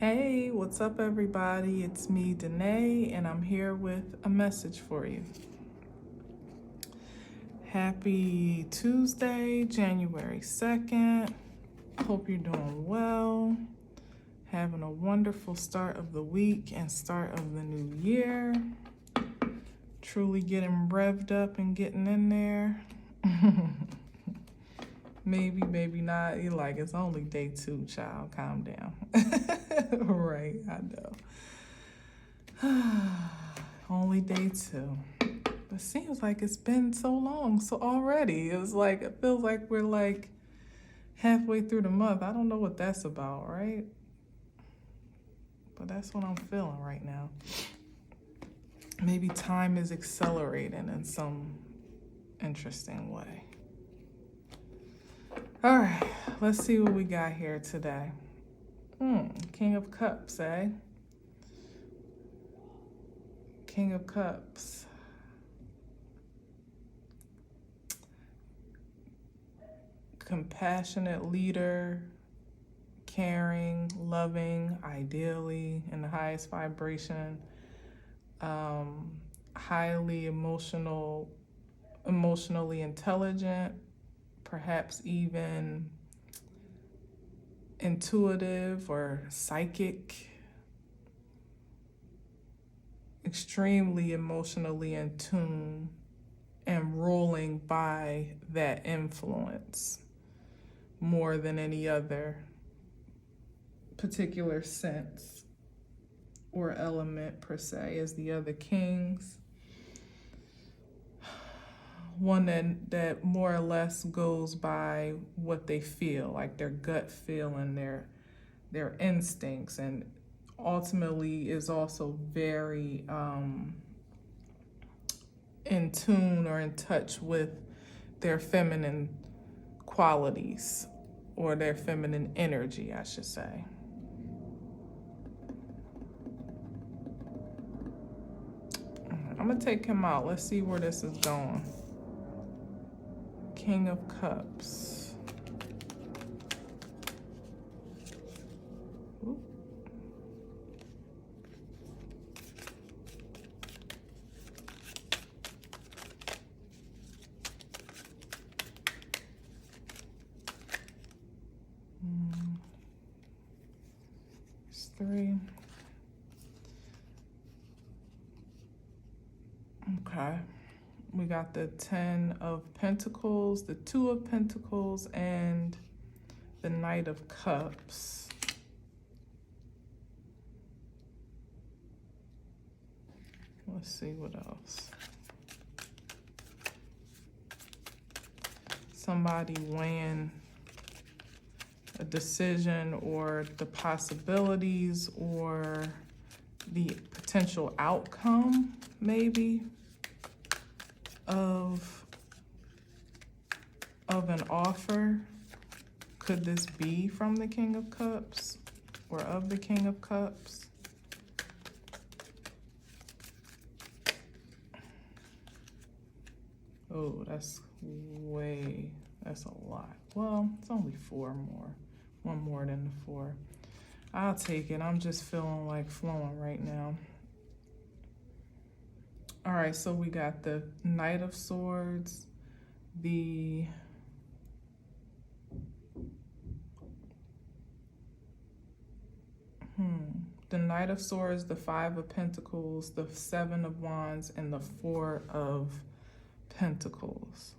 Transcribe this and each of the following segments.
Hey, what's up, everybody? It's me, Danae, and I'm here with a message for you. Happy Tuesday, January 2nd. Hope you're doing well. Having a wonderful start of the week and start of the new year. Truly getting revved up and getting in there. Maybe not. You're like, it's only day 2, child. Calm down. Right, I know. Only day 2. But it seems like it's been so long, so already. It feels like we're like halfway through the month. I don't know what that's about, right? But that's what I'm feeling right now. Maybe time is accelerating in some interesting way. All right, let's see what we got here today. King of Cups, eh? King of Cups. Compassionate leader, caring, loving, ideally in the highest vibration, highly emotionally intelligent, perhaps even intuitive or psychic, extremely emotionally in tune and ruling by that influence more than any other particular sense or element per se as the other kings. One that more or less goes by what they feel, like their gut feel and their instincts, and ultimately is also very in tune or in touch with their feminine qualities or their feminine energy, I should say. I'm gonna take him out. Let's see where this is going. King of Cups. Ooh. It's 3. Okay. We got the 10 of Pentacles, the 2 of Pentacles, and the Knight of Cups. Let's see what else. Somebody weighing a decision or the possibilities or the potential outcome, maybe, of an offer. Could this be from the King of Cups or of the King of Cups? Oh, that's a lot. Well, it's only 4 more. 1 more than the 4. I'll take it. I'm just feeling like flowing right now. All right, so we got the Knight of Swords, the Knight of Swords, the 5 of Pentacles, the 7 of Wands, and the 4 of Pentacles.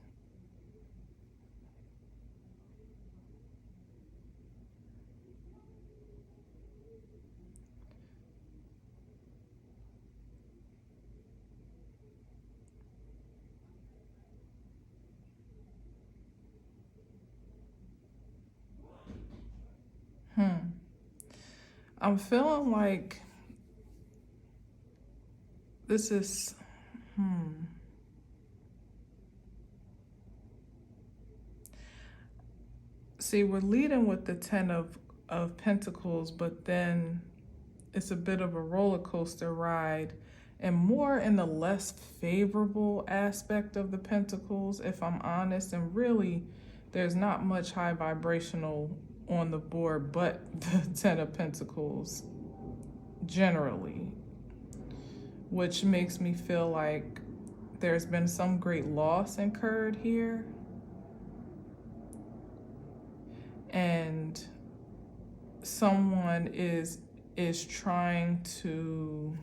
I'm feeling like this is, See, we're leading with the 10 of Pentacles, but then it's a bit of a roller coaster ride and more in the less favorable aspect of the Pentacles, if I'm honest. And really, there's not much high vibrational on the board but the Ten of Pentacles generally, which makes me feel like there's been some great loss incurred here. And someone is trying to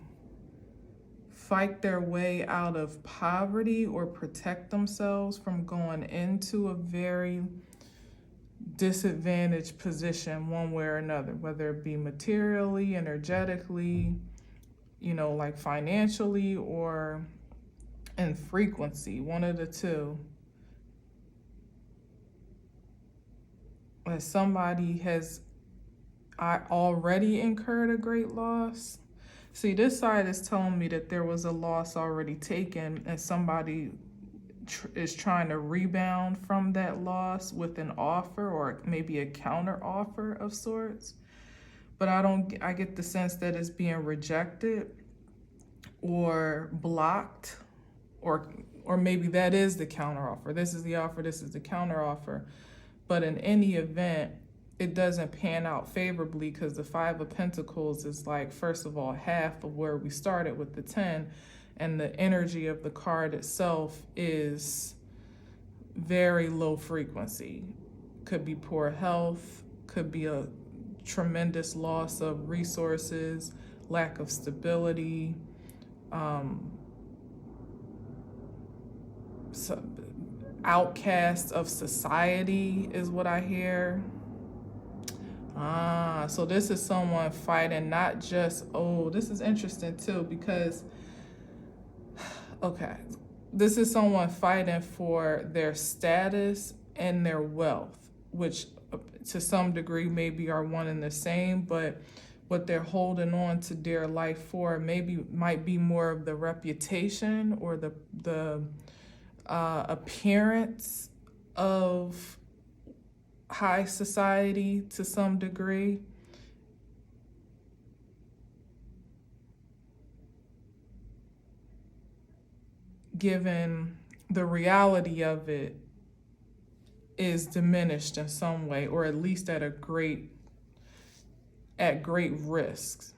fight their way out of poverty or protect themselves from going into a very disadvantaged position one way or another, whether it be materially, energetically, like financially, or in frequency, one of the two. As somebody has already incurred a great loss. See, this side is telling me that there was a loss already taken and somebody is trying to rebound from that loss with an offer or maybe a counter offer of sorts. But I get the sense that it's being rejected or blocked, or maybe that is the counter offer. This is the offer, this is the counter offer. But in any event, it doesn't pan out favorably because the Five of Pentacles is like, first of all, half of where we started with the 10, and the energy of the card itself is very low frequency. Could be poor health, could be a tremendous loss of resources, lack of stability, outcast of society is what I hear. So this is someone fighting not just, this is interesting too, because, this is someone fighting for their status and their wealth, which to some degree maybe are one and the same, but what they're holding on to dear life for might be more of the reputation or the appearance of high society to some degree. Given the reality of it is diminished in some way, or at least at great risks,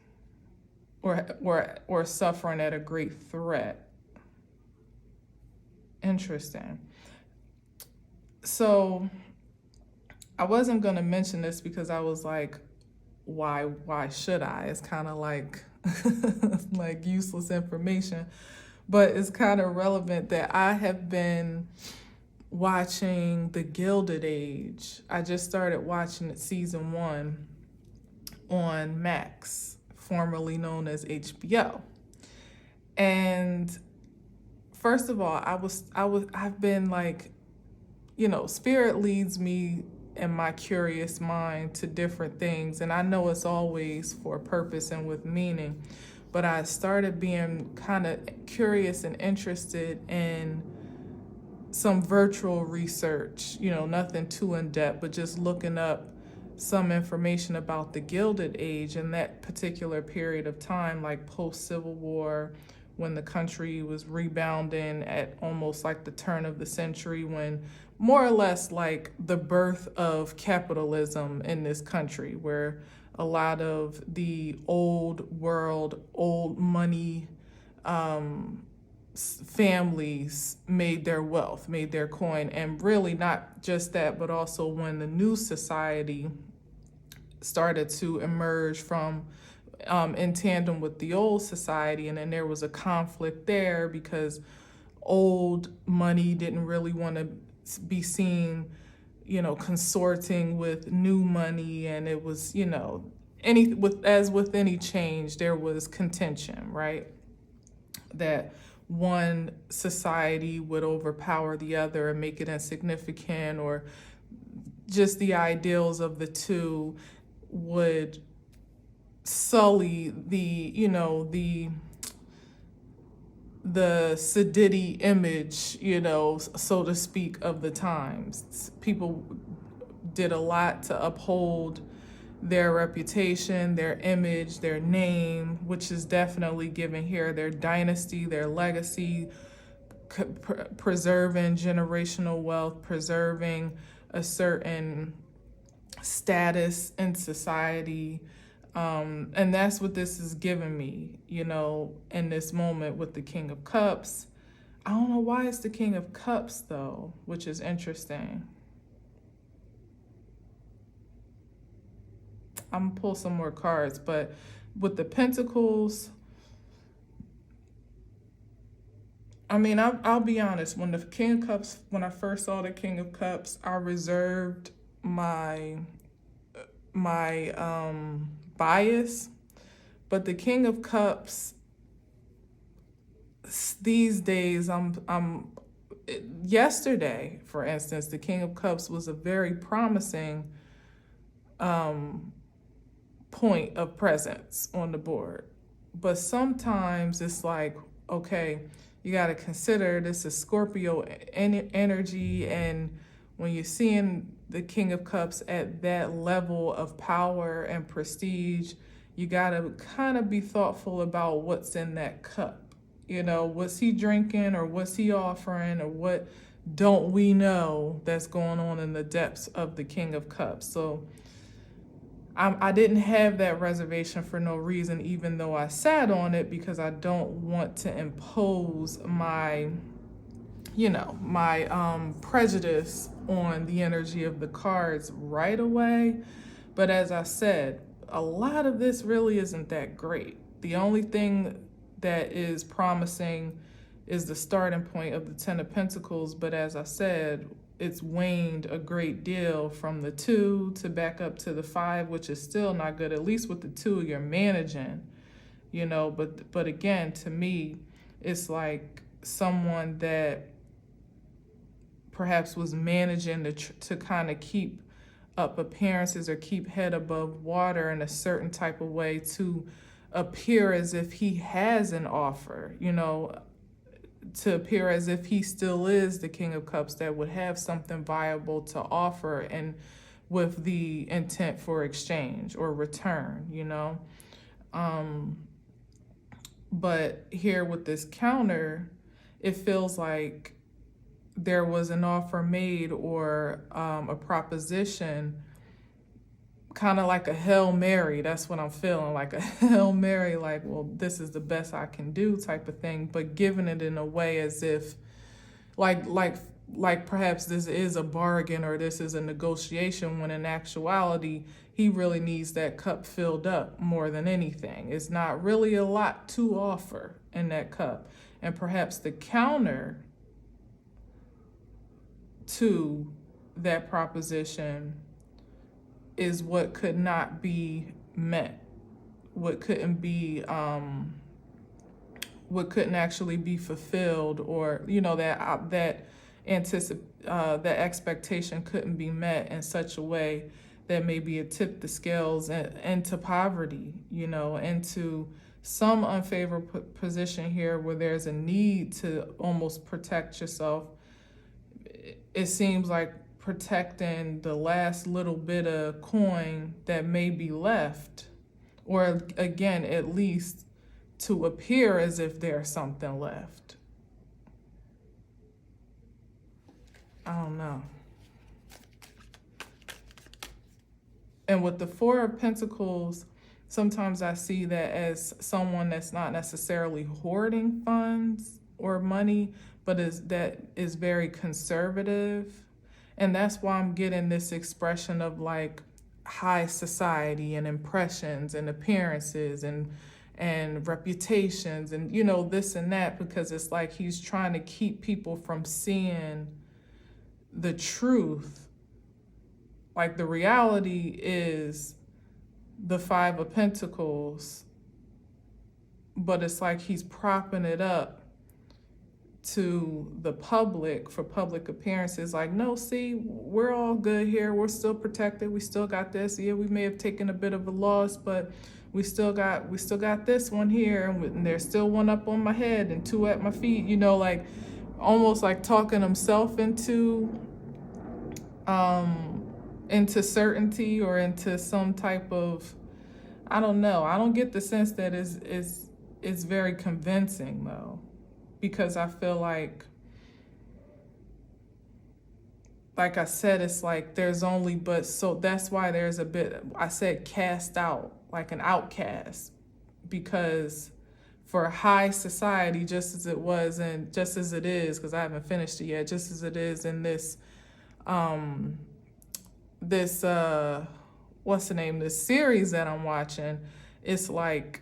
or suffering at a great threat. Interesting. So I wasn't going to mention this because I was like, why should I? It's kind of like like useless information, but it's kind of relevant that I have been watching The Gilded Age. I just started watching it, season 1 on Max, formerly known as HBO. And first of all, I've been like, spirit leads me in my curious mind to different things, and I know it's always for a purpose and with meaning, but I started being kind of curious and interested in some virtual research, nothing too in-depth, but just looking up some information about the Gilded Age and that particular period of time, like post-Civil War, when the country was rebounding at almost like the turn of the century, when more or less like the birth of capitalism in this country, where a lot of the old world, old money families made their wealth, made their coin. And really not just that, but also when the new society started to emerge from in tandem with the old society, and then there was a conflict there because old money didn't really want to be seen, consorting with new money, and it was, as with any change, there was contention, right? That one society would overpower the other and make it insignificant, or just the ideals of the two would sully the sedity image, so to speak, of the times. People did a lot to uphold their reputation, their image, their name, which is definitely given here, their dynasty, their legacy, preserving generational wealth, preserving a certain status in society. And that's what this is giving me, in this moment with the King of Cups. I don't know why it's the King of Cups, though, which is interesting. I'm gonna pull some more cards, but with the Pentacles, I mean, I'll be honest. When the King of Cups, when I first saw the King of Cups, I reserved my bias, but the King of Cups these days, yesterday, for instance, the King of Cups was a very promising point of presence on the board. But sometimes it's like, okay, you got to consider this is Scorpio energy, and when you're seeing the King of Cups at that level of power and prestige, you got to kind of be thoughtful about what's in that cup. What's he drinking, or what's he offering, or what don't we know that's going on in the depths of the King of Cups. So I didn't have that reservation for no reason, even though I sat on it, because I don't want to impose my prejudice on the energy of the cards right away. But as I said, a lot of this really isn't that great. The only thing that is promising is the starting point of the Ten of Pentacles. But as I said, it's waned a great deal from the 2 to back up to the 5, which is still not good. At least with the 2, you're managing, but again, to me, it's like someone that perhaps was managing to kind of keep up appearances or keep head above water in a certain type of way to appear as if he has an offer, to appear as if he still is the King of Cups that would have something viable to offer, and with the intent for exchange or return, But here with this counter, it feels like there was an offer made, or a proposition, kind of like a Hail Mary. That's what I'm feeling, like a Hail Mary, like, well, this is the best I can do type of thing, but giving it in a way as if like perhaps this is a bargain, or this is a negotiation, when in actuality, he really needs that cup filled up more than anything. It's not really a lot to offer in that cup. And perhaps the counter to that proposition is what could not be met, what couldn't actually be fulfilled, or that expectation couldn't be met in such a way that maybe it tipped the scales into poverty, into some unfavorable position here, where there's a need to almost protect yourself. It seems like protecting the last little bit of coin that may be left, or again, at least to appear as if there's something left. I don't know. And with the Four of Pentacles, sometimes I see that as someone that's not necessarily hoarding funds or money, but is very conservative. And that's why I'm getting this expression of like high society and impressions and appearances and reputations and this and that, because it's like he's trying to keep people from seeing the truth. Like the reality is the Five of Pentacles, but it's like he's propping it up to the public for public appearances. Like, no, see, we're all good here. We're still protected. We still got this. Yeah, we may have taken a bit of a loss, but we still got this one here, and there's still one up on my head and 2 at my feet. Like almost like talking himself into certainty, or into some type of, I don't know. I don't get the sense that is very convincing, though, because I feel like like I said, it's like there's only but so that's why there's a bit, I said cast out, like an outcast, because for high society, just as it was and just as it is, because I haven't finished it yet, just as it is in this um this what's the name, this series that I'm watching, it's like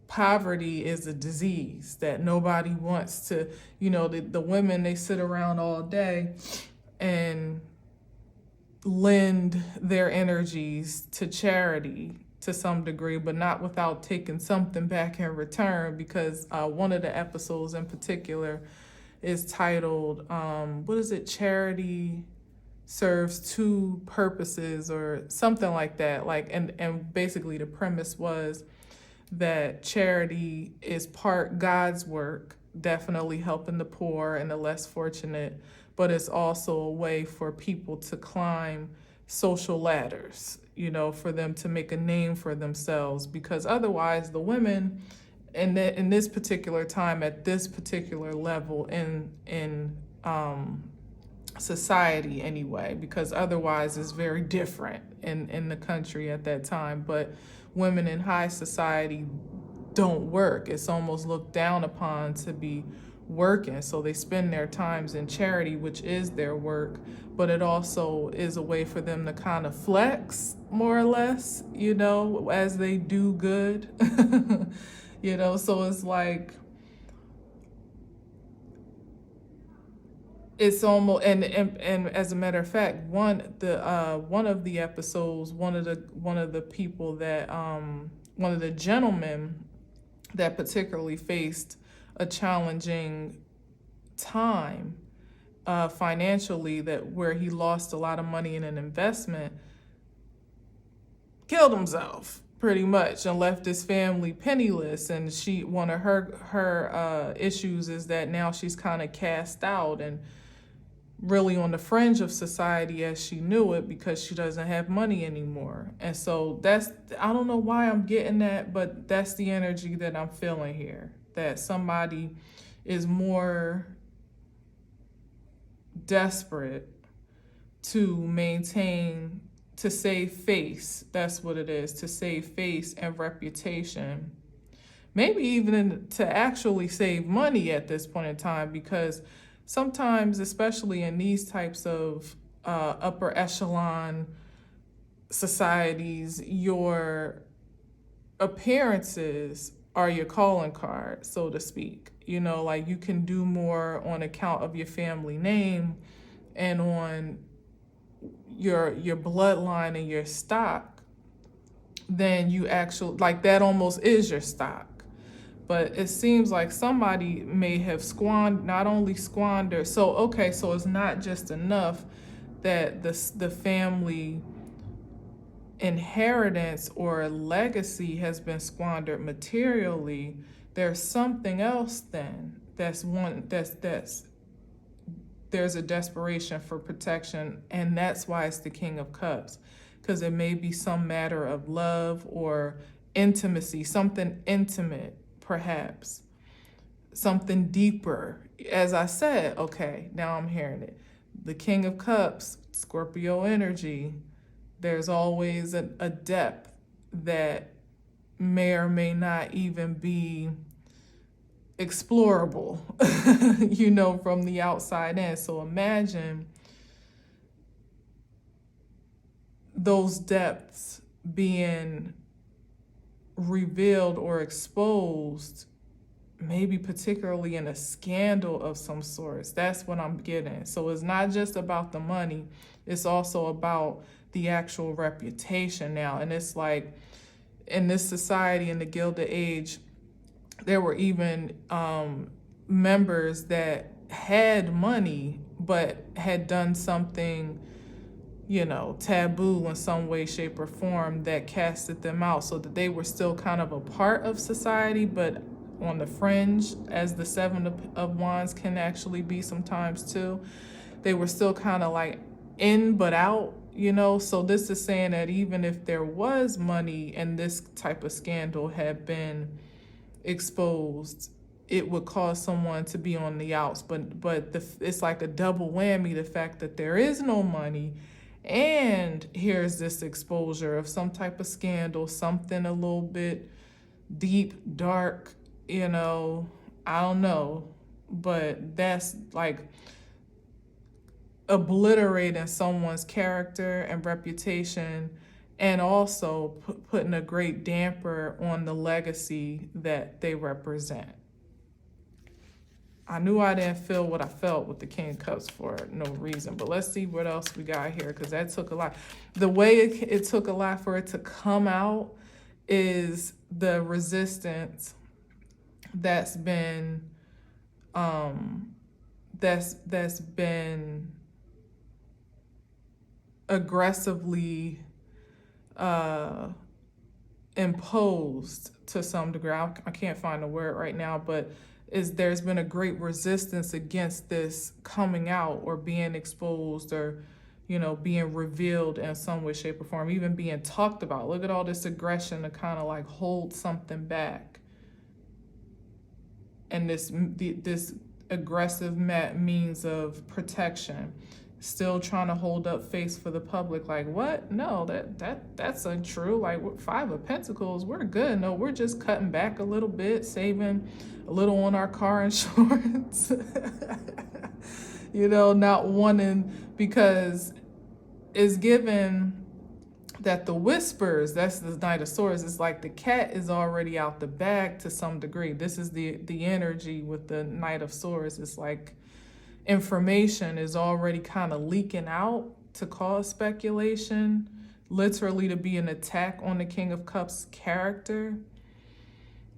poverty is a disease that nobody wants to, the women, they sit around all day and lend their energies to charity to some degree, but not without taking something back in return, because one of the episodes in particular is titled, what is it, Charity serves two purposes or something like that. Like, and basically the premise was that charity is part God's work, definitely helping the poor and the less fortunate, but it's also a way for people to climb social ladders, for them to make a name for themselves, because otherwise the women in this particular time, at this particular level in society anyway, because otherwise it's very different in the country at that time, but women in high society don't work. It's almost looked down upon to be working, so they spend their times in charity, which is their work, but it also is a way for them to kind of flex, more or less, as they do good. So it's like, it's almost, and as a matter of fact, one of the episodes, one of the people that one of the gentlemen that particularly faced a challenging time financially, that where he lost a lot of money in an investment, killed himself pretty much and left his family penniless. And one of her issues is that now she's kind of cast out and really on the fringe of society as she knew it, because she doesn't have money anymore. And so I don't know why I'm getting that, but that's the energy that I'm feeling here, that somebody is more desperate to save face. That's what it is, to save face and reputation. Maybe even to actually save money at this point in time, because sometimes, especially in these types of upper echelon societies, your appearances are your calling card, so to speak. Like you can do more on account of your family name and on your bloodline and your stock than you actually, like that almost is your stock. But it seems like somebody may have not only squandered. So it's not just enough that the family inheritance or legacy has been squandered materially. There's something else then there's a desperation for protection, and that's why it's the King of Cups, because it may be some matter of love or intimacy, something intimate, perhaps something deeper. As I said, okay, now I'm hearing it. The King of Cups, Scorpio energy, there's always a depth that may or may not even be explorable, from the outside in. So imagine those depths being revealed or exposed, maybe particularly in a scandal of some sorts. That's what I'm getting. So it's not just about the money, it's also about the actual reputation now. And it's like, in this society, in the Gilded Age, there were even members that had money but had done something taboo in some way, shape, or form that casted them out, so that they were still kind of a part of society, but on the fringe, as the Seven of Wands can actually be sometimes too. They were still kind of like in but out, So this is saying that even if there was money and this type of scandal had been exposed, it would cause someone to be on the outs. But it's like a double whammy, the fact that there is no money, and here's this exposure of some type of scandal, something a little bit deep, dark, I don't know. But that's like obliterating someone's character and reputation, and also putting a great damper on the legacy that they represent. I knew I didn't feel what I felt with the King of Cups for no reason, but let's see what else we got here, because that took a lot. The way it took a lot for it to come out is the resistance that's been that's been aggressively imposed to some degree. I can't find the word right now, but there's been a great resistance against this coming out or being exposed, or being revealed in some way, shape, or form, even being talked about. Look at all this aggression to kind of like hold something back, and this aggressive means of protection, still trying to hold up face for the public. Like, what? No, that's untrue. Like, Five of Pentacles, we're good. No, we're just cutting back a little bit, saving a little on our car insurance. Not wanting, because it's given that the whispers, that's the Knight of Swords, it's like the cat is already out the bag to some degree. This is the energy with the Knight of Swords. It's like information is already kind of leaking out to cause speculation, literally to be an attack on the King of Cups character,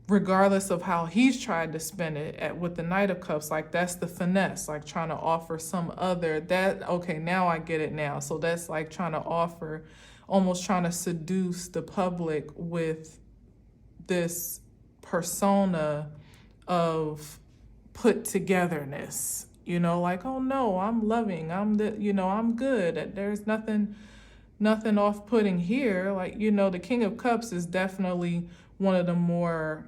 regardless of how he's tried to spin it with the Knight of Cups. Like, that's the finesse, like trying to offer some other, okay, now I get it now. So that's like trying to offer, almost trying to seduce the public with this persona of put togetherness, like, oh no, I'm loving, I'm good. There's nothing off-putting here. Like, the King of Cups is definitely one of the more,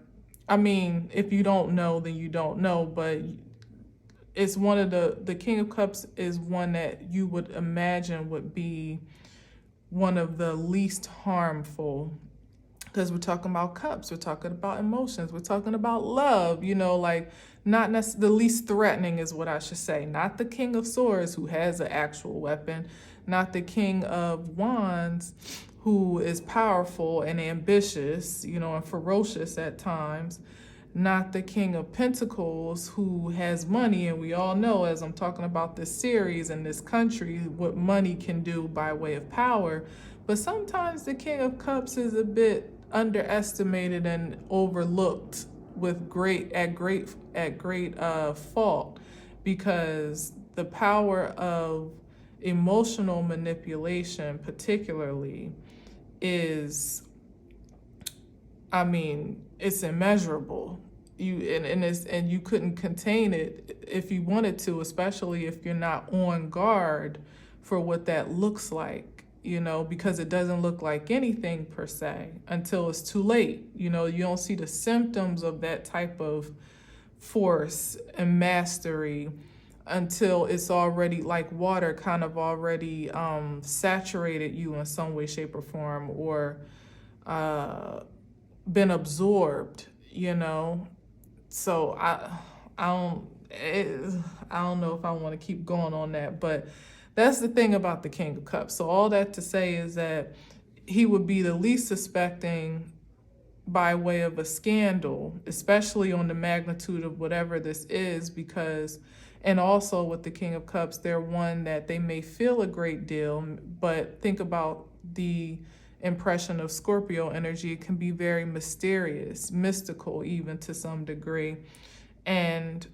if you don't know, then you don't know, but it's one of the King of Cups is one that you would imagine would be one of the least harmful, because we're talking about cups, we're talking about emotions, we're talking about love, like not necessarily the least threatening is what I should say. Not the King of Swords, who has an actual weapon, not the King of Wands, who is powerful and ambitious, and ferocious at times. Not the King of Pentacles, who has money, and we all know, as I'm talking about this series and this country, what money can do by way of power. But sometimes the King of Cups is a bit underestimated and overlooked with great fault, because the power of emotional manipulation particularly is, it's immeasurable. You couldn't contain it if you wanted to, especially if you're not on guard for what that looks like, because it doesn't look like anything per se until it's too late. You don't see the symptoms of that type of force and mastery until it's already like water, kind of already saturated you in some way, shape, or form, or been absorbed, So I don't know if I want to keep going on that, but that's the thing about the King of Cups. So all that to say is that he would be the least suspecting by way of a scandal, especially on the magnitude of whatever this is, because, and also with the King of Cups, they're one that they may feel a great deal, but think about the impression of Scorpio energy. It can be very mysterious, mystical, even to some degree. And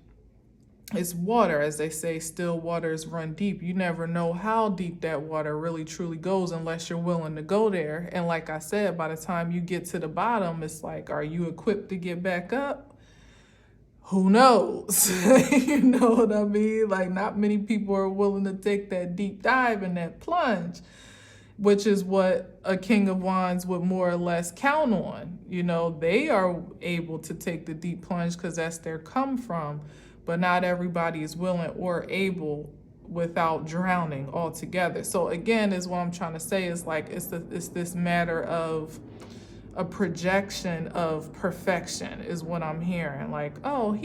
it's water, as they say, still waters run deep. You never know how deep that water really truly goes unless you're willing to go there. And like I said, by the time you get to the bottom, it's like, are you equipped to get back up? Who knows? You know what I mean? Like, not many people are willing to take that deep dive and that plunge. which is what a King of Wands would more or less count on. You know, they are able to take the deep plunge because that's their come from, but not everybody is willing or able without drowning altogether. So again, is what I'm trying to say is like it's this matter of a projection of perfection is what I'm hearing. Like, oh,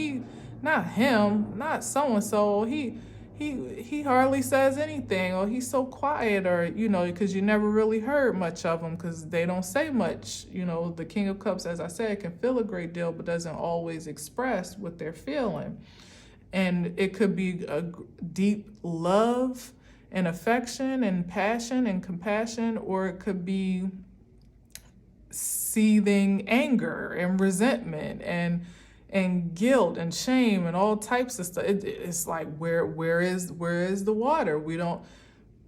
not him, not so and so. He hardly says anything, or he's so quiet, or because you never really heard much of them because they don't say much. The King of Cups, as I said, can feel a great deal, but doesn't always express what they're feeling. And it could be a deep love and affection and passion and compassion, or it could be seething anger and resentment and guilt and shame and all types of stuff. It's like where is the water?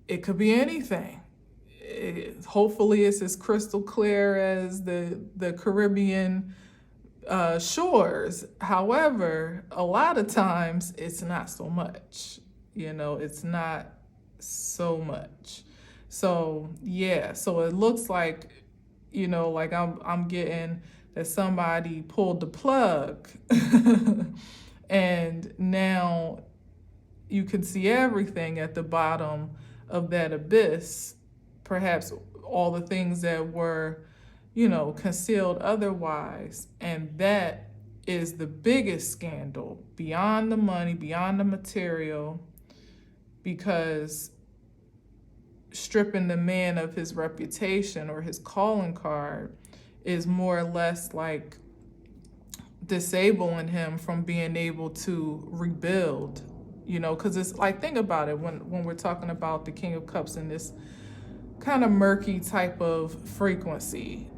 It could be anything. Hopefully it's as crystal clear as the Caribbean shores. However, a lot of times it's not so much. It's not so much. So yeah, so it looks like like I'm getting that somebody pulled the plug and now you can see everything at the bottom of that abyss, perhaps all the things that were concealed otherwise. And that is the biggest scandal, beyond the money, beyond the material, because stripping the man of his reputation or his calling card is more or less like disabling him from being able to rebuild, because it's like, think about it, when we're talking about the King of Cups in this kind of murky type of frequency,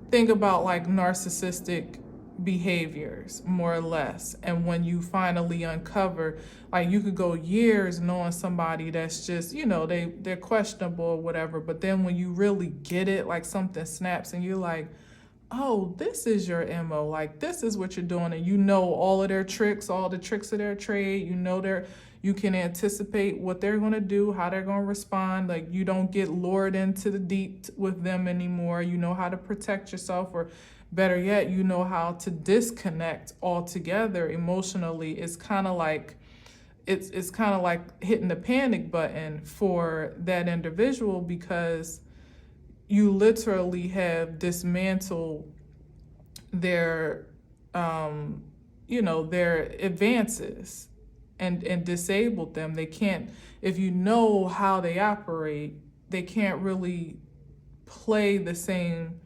think about like narcissistic behaviors, more or less. And when you finally uncover, like, you could go years knowing somebody that's just, they're questionable or whatever, but then when you really get it, like something snaps and you're like, oh, this is your MO, like this is what you're doing, and all of their tricks, all the tricks of their trade, you can anticipate what they're going to do, how they're going to respond. Like, you don't get lured into the deep with them anymore. You know how to protect yourself, or better yet, you know how to disconnect altogether emotionally. It's kind of like hitting the panic button for that individual, because you literally have dismantled their their advances and disabled them. They can't, if you know how they operate, they can't really play the same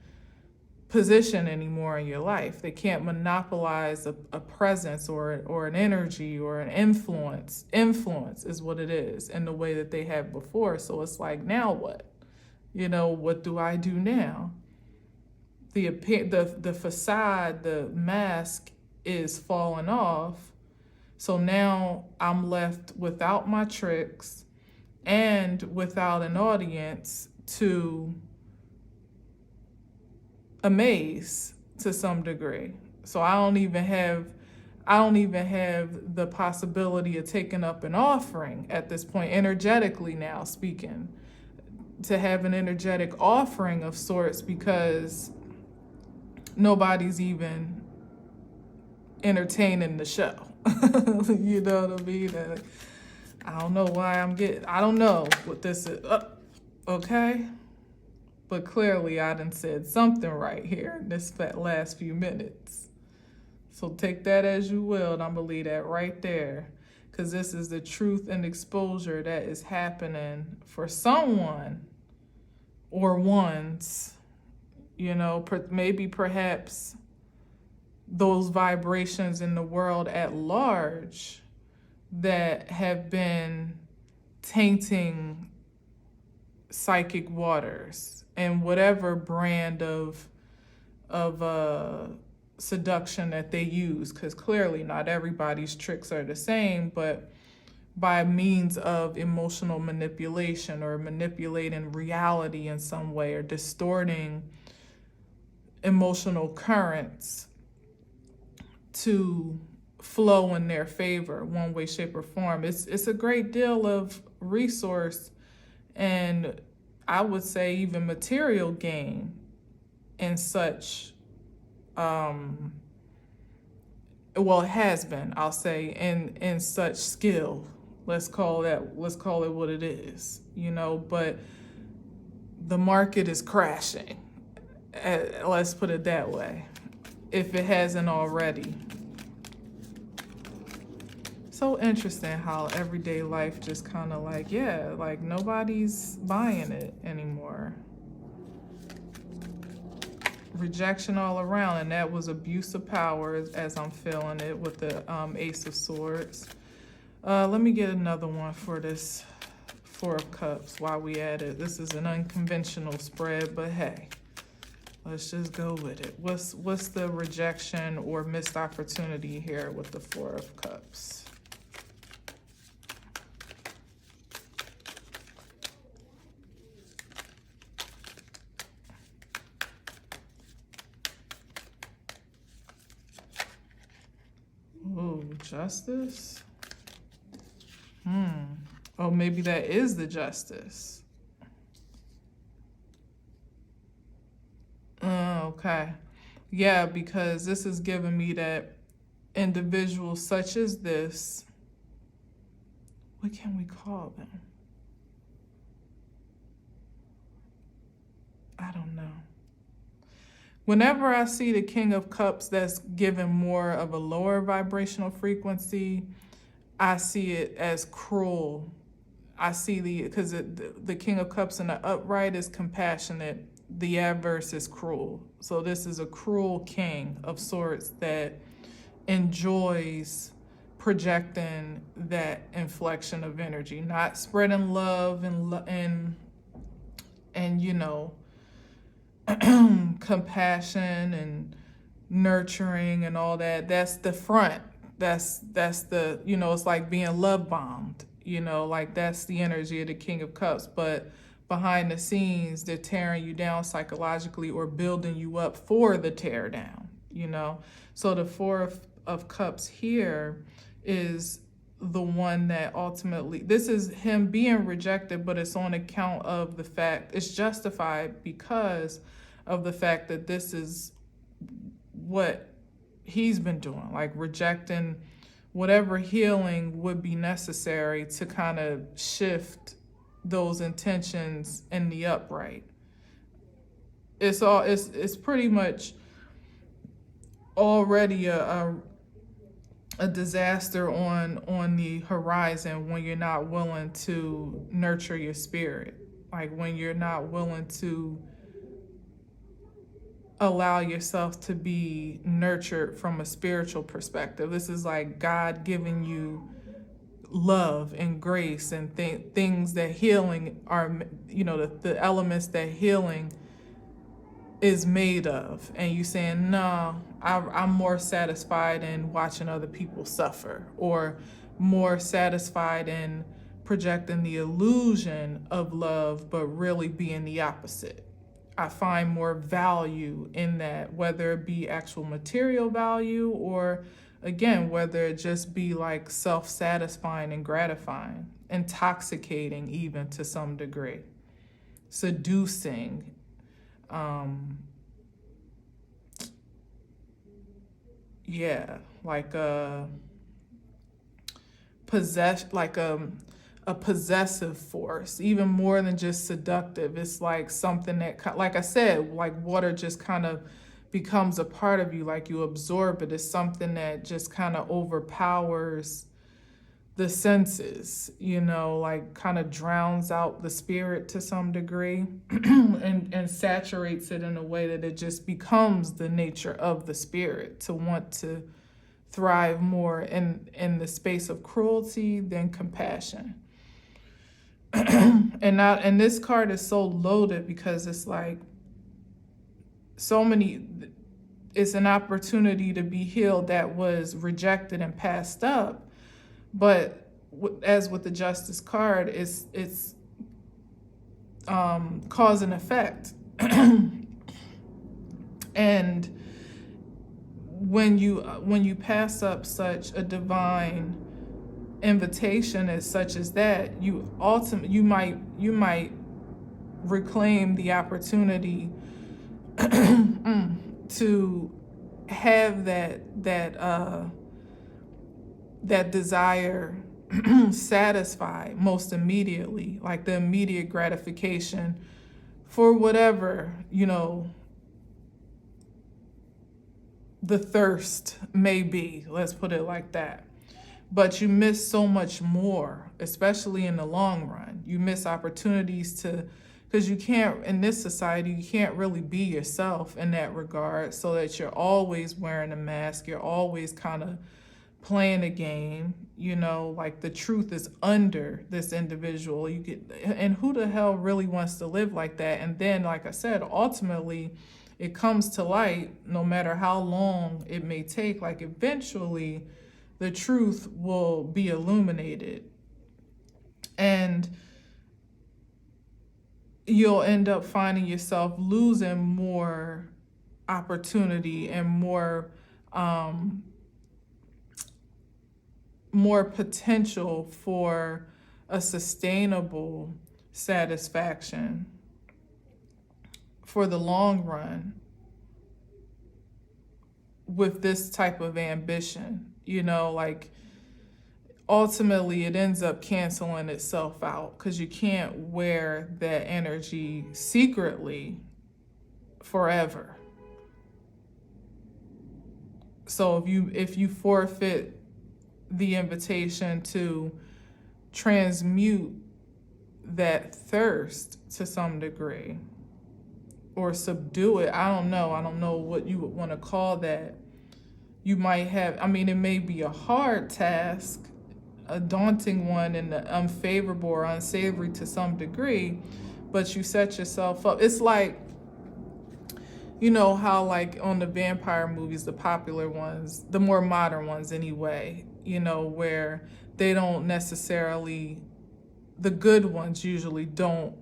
position anymore in your life. They can't monopolize a presence or an energy or an influence. Influence is what it is in the way that they have before. So it's like, now what? What do I do now? The facade, the mask is falling off. So now I'm left without my tricks and without an audience to amaze to some degree. So I don't even have the possibility of taking up an offering at this point, energetically now speaking, to have an energetic offering of sorts, because nobody's even entertaining the show. You know what I mean? I don't know why I don't know what this is. Okay? But clearly I done said something right here in this last few minutes. So take that as you will, and I'm going to leave that right there, because this is the truth and exposure that is happening for someone or ones, maybe perhaps those vibrations in the world at large that have been tainting psychic waters and whatever brand of seduction that they use, because clearly not everybody's tricks are the same, but by means of emotional manipulation or manipulating reality in some way or distorting emotional currents to flow in their favor, one way, shape, or form. It's a great deal of resource and I would say even material gain in such, well, it has been, I'll say, in such skill. Let's call it what it is, but the market is crashing. Let's put it that way, if it hasn't already. So interesting how everyday life just kind of like, like nobody's buying it anymore. Rejection all around, and that was abuse of power as I'm feeling it with the Ace of Swords. Let me get another one for this Four of Cups while we at it. This is an unconventional spread, but hey, let's just go with it. What's the rejection or missed opportunity here with the Four of Cups? Oh, justice? Oh, maybe that is the justice. Okay. Yeah, because this is giving me that individuals such as this, what can we call them? I don't know. Whenever I see the King of Cups that's given more of a lower vibrational frequency, I see it as cruel. I see because the King of Cups in the upright is compassionate, the adverse is cruel. So this is a cruel King of Swords that enjoys projecting that inflection of energy, not spreading love and compassion and nurturing and all that. That's the front. That's the, it's like being love bombed, like that's the energy of the King of Cups. But behind the scenes, they're tearing you down psychologically or building you up for the tear down, So the Four of Cups here is the one that ultimately, this is him being rejected, but it's on account of the fact, it's justified because of the fact that this is what he's been doing, like rejecting whatever healing would be necessary to kind of shift those intentions in the upright. It's pretty much already a disaster on the horizon when you're not willing to nurture your spirit, like when you're not willing to allow yourself to be nurtured from a spiritual perspective. This is like God giving you love and grace and things that healing are, the elements that healing is made of, and you saying, no, I'm more satisfied in watching other people suffer, or more satisfied in projecting the illusion of love, but really being the opposite. I find more value in that, whether it be actual material value or, again, whether it just be like self-satisfying and gratifying, intoxicating even to some degree, seducing, like a possessive force, even more than just seductive. It's like something that, like I said, like water just kind of becomes a part of you, like you absorb it. It's something that just kind of overpowers the senses, like kind of drowns out the spirit to some degree and saturates it in a way that it just becomes the nature of the spirit to want to thrive more in the space of cruelty than compassion. And this card is so loaded because it's like it's an opportunity to be healed that was rejected and passed up. But as with the Justice card, it's cause and effect. And when you pass up such a divine invitation is such as that, you might reclaim the opportunity to have that desire satisfied most immediately, like the immediate gratification for whatever, the thirst may be, let's put it like that. But you miss so much more, especially in the long run. You miss opportunities because you can't, in this society, you can't really be yourself in that regard, so that you're always wearing a mask, you're always kind of playing a game, like the truth is under this individual. And who the hell really wants to live like that? And then, like I said, ultimately, it comes to light, no matter how long it may take, like eventually the truth will be illuminated. And you'll end up finding yourself losing more opportunity and more potential for a sustainable satisfaction for the long run with this type of ambition. Like ultimately it ends up canceling itself out, because you can't wear that energy secretly forever. So if you forfeit the invitation to transmute that thirst to some degree, or subdue it, I don't know what you would want to call that. You might have, it may be a hard task, a daunting one, and unfavorable or unsavory to some degree, but you set yourself up. It's like, how like on the vampire movies, the popular ones, the more modern ones anyway, where they don't necessarily, the good ones usually don't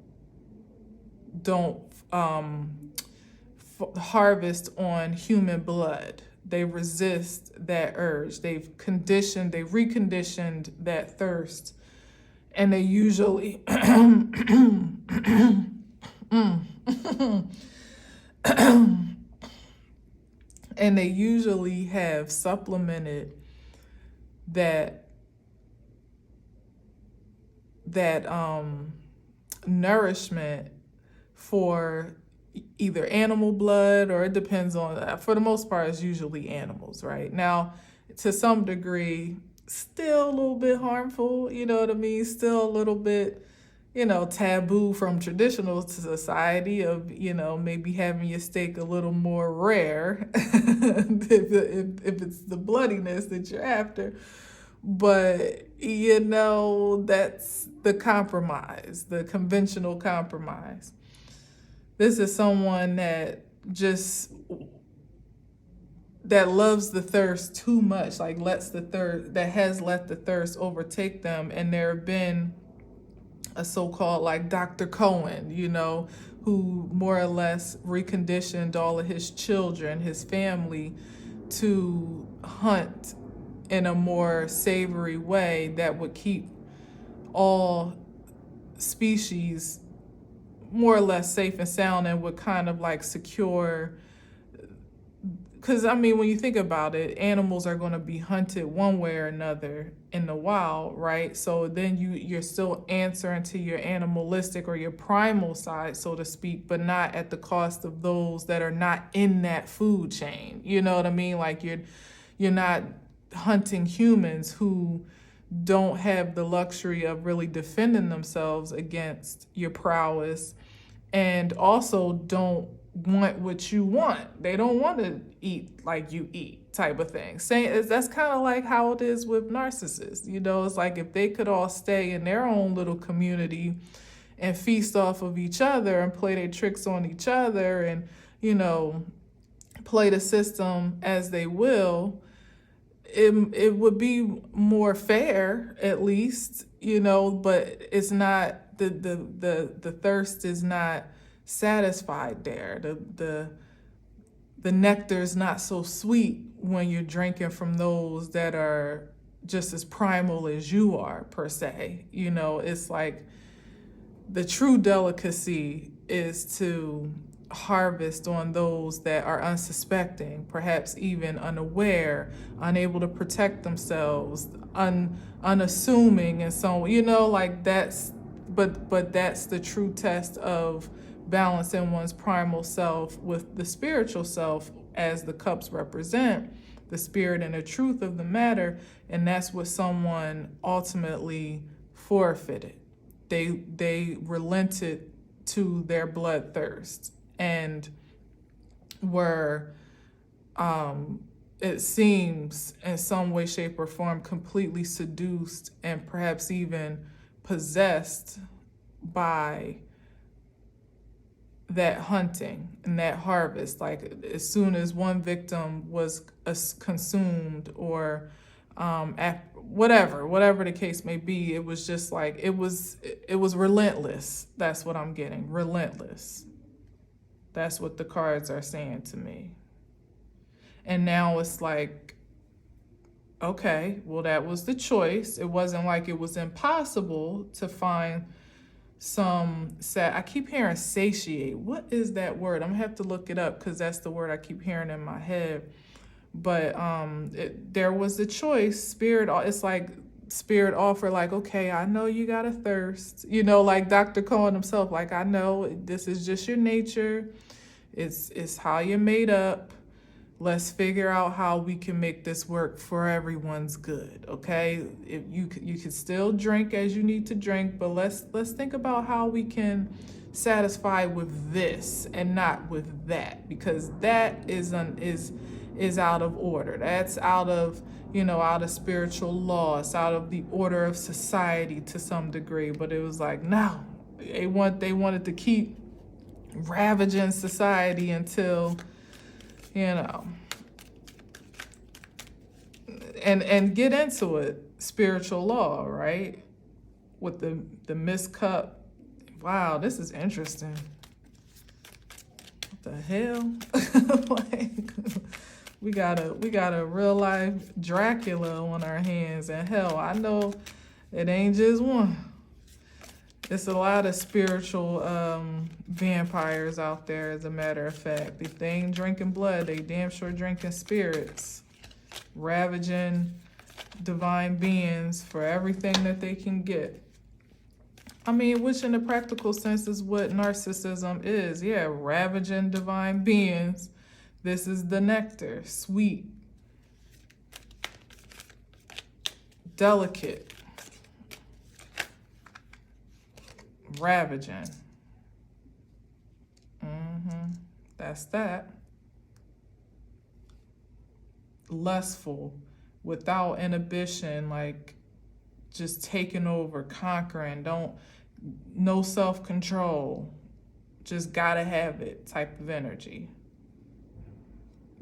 harvest on human blood. They resist that urge. They've reconditioned that thirst, and they usually and they usually have supplemented that nourishment for either animal blood, or it depends on, for the most part, it's usually animals, right? Now, to some degree, still a little bit harmful, you know what I mean? Still a little bit, taboo from traditional society of, maybe having your steak a little more rare if it's the bloodiness that you're after. But, that's the compromise, the conventional compromise. This is someone that loves the thirst too much, like that has let the thirst overtake them. And there have been a so-called like Dr. Cohen, who more or less reconditioned all of his children, his family, to hunt in a more savory way that would keep all species more or less safe and sound, and would kind of like secure, because when you think about it, animals are going to be hunted one way or another in the wild, right? So then you're still answering to your animalistic or your primal side, so to speak, but not at the cost of those that are not in that food chain. You know what I mean? Like you're not hunting humans who don't have the luxury of really defending themselves against your prowess, and also don't want what you want. They don't want to eat like you eat, type of thing. That's kind of like how it is with narcissists. It's like if they could all stay in their own little community and feast off of each other and play their tricks on each other and, play the system as they will, it would be more fair, at least, but it's not, the thirst is not satisfied there. The nectar is not so sweet when you're drinking from those that are just as primal as you are, per se. You know, it's like the true delicacy is to harvest on those that are unsuspecting, perhaps even unaware, unable to protect themselves, unassuming, and so, you know, like that's, but that's the true test of balancing one's primal self with the spiritual self, as the cups represent the spirit and the truth of the matter. And that's what someone ultimately forfeited. They relented to their bloodthirst and were, it seems, in some way, shape, or form, completely seduced and perhaps even possessed by that hunting and that harvest. Like, as soon as one victim was consumed, or whatever the case may be, it was just like, it was relentless. That's what I'm getting. Relentless. That's what the cards are saying to me. And now it's like, okay, well, that was the choice. It wasn't like it was impossible to find some I keep hearing satiate. What is that word? I'm gonna have to look it up, because that's the word I keep hearing in my head. But there was a choice. Spirit, it's like Spirit offered, like, okay, I know you got a thirst. You know, like Dr. Cohen himself, like, I know this is just your nature. It's how you're made up. Let's figure out how we can make this work for everyone's good, okay? If you can still drink as you need to drink, but let's think about how we can satisfy with this and not with that, because that is out of order. That's out of, out of spiritual law. It's out of the order of society to some degree. But it was like, no, they wanted to keep ravaging society until, and get into it, spiritual law, right? With the missed cup. Wow, this is interesting. What the hell? Like, we got a real life Dracula on our hands, and hell, I know it ain't just one. It's a lot of spiritual vampires out there, as a matter of fact. If they ain't drinking blood, they damn sure drinking spirits, ravaging divine beings for everything that they can get. I mean, which in a practical sense is what narcissism is. Yeah, ravaging divine beings. This is the nectar, sweet, delicate, ravaging. That's that. Lustful, without inhibition, like just taking over, conquering, no self-control, just gotta have it type of energy.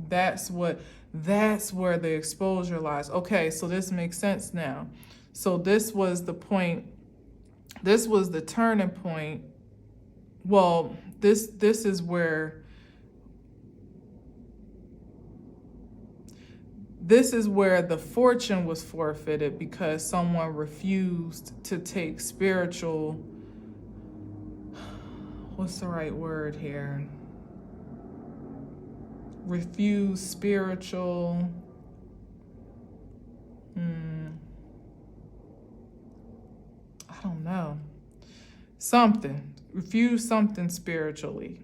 That's where the exposure lies. Okay, so this makes sense now. So this was the point. This was the turning point. Well, this is where the fortune was forfeited, because someone refused to take spiritual, what's the right word here? Refuse spiritual, I don't know. Refuse something spiritually.